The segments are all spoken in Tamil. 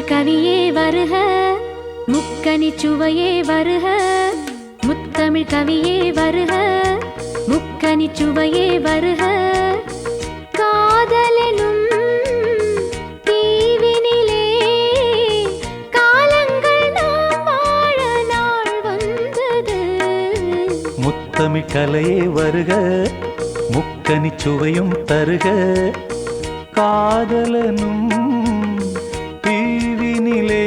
முத்தமிழ் கவியே வருக, முக்கனி சுவையே வருக. முத்தமிழ் கவியே வருக, முக்கனி சுவையே வருக. காதலெனும் தீவினிலே காலங்கள் நாம் வாழ நாள் வந்தது. முத்தமிழ் கலையே வருக, முக்கனி சுவையும் தருக. காதலனும் தீவினிலே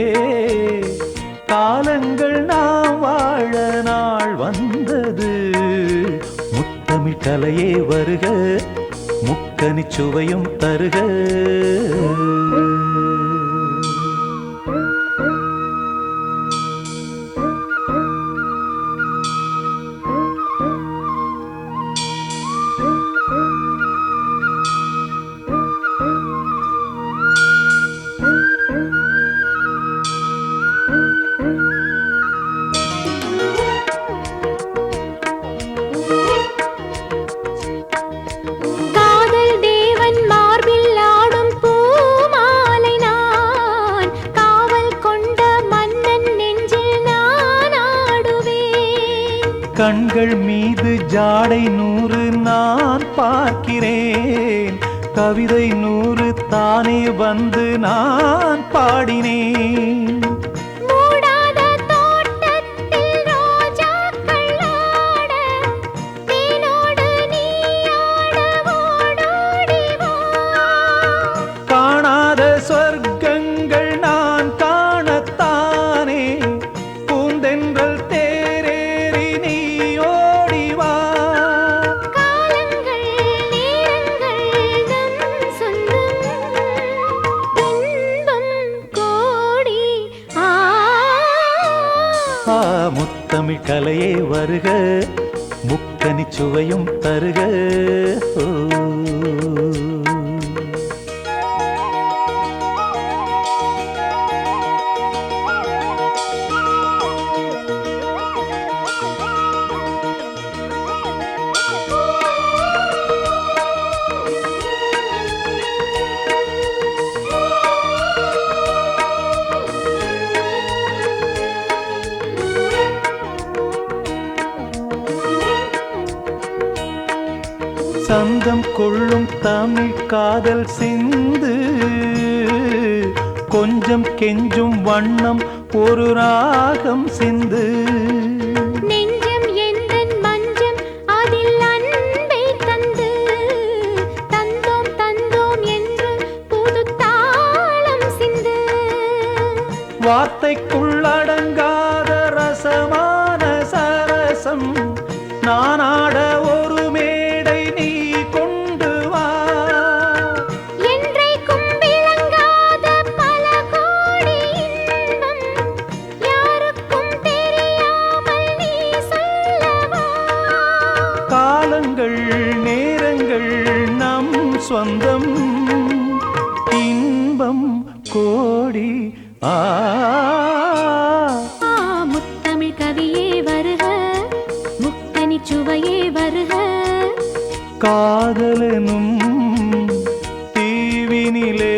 காலங்கள் நாம் வாழ நாள் வந்தது. முத்தமிழ் கலையே வருக, முக்கனி சுவையும் தருக. கண்கள் மீது ஜாடை 100 நான் பார்க்கிறேன். கவிதை 100 தானே வந்து நான் பாடினேன். காணாத சொர்க்கங்கள் நான் காணத்தானே பூந்தென்றல் முத்தமிழ் கலையே வருக, முக்கனி சுவையும் தருக. சந்தம் கொள்ளும் தமிழ் காதல் சிந்து, கொஞ்சம் கெஞ்சும் வண்ணம் ஒரு ராகம் சிந்து. நெஞ்சம் எந்தன் மஞ்சம் அதில் அன்பை தந்து, தந்தோம் தந்தோம் என்று புது தாளம் சிந்து. வார்த்தைக்குள்ளடங்காத ரசமான சரசம் நானாட ஒரு மேடை நீ கொண்டு வா. என்றைக்கும் விளங்காத பல கோடி இன்பம் யாருக்கும் தெரியாமல் நீ சொல்லவா. காலங்கள் நேரங்கள் நம் சொந்தம், இன்பம் கோடி. முத்தமிழ் கவியே வருக, முக்கனி சுவையே வருக. காதலனும் தீவினிலே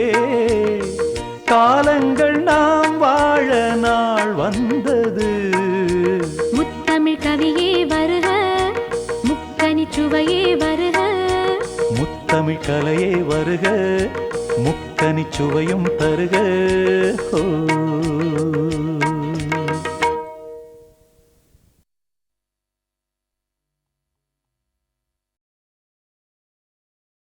காலங்கள் நாம் வாழ நாள் வந்தது. முத்தமிழ் கவியே வருக, முக்கனி சுவையே வருக. முத்தமிழ் கலையே வருக, முக்கனி சுவையும் தருக.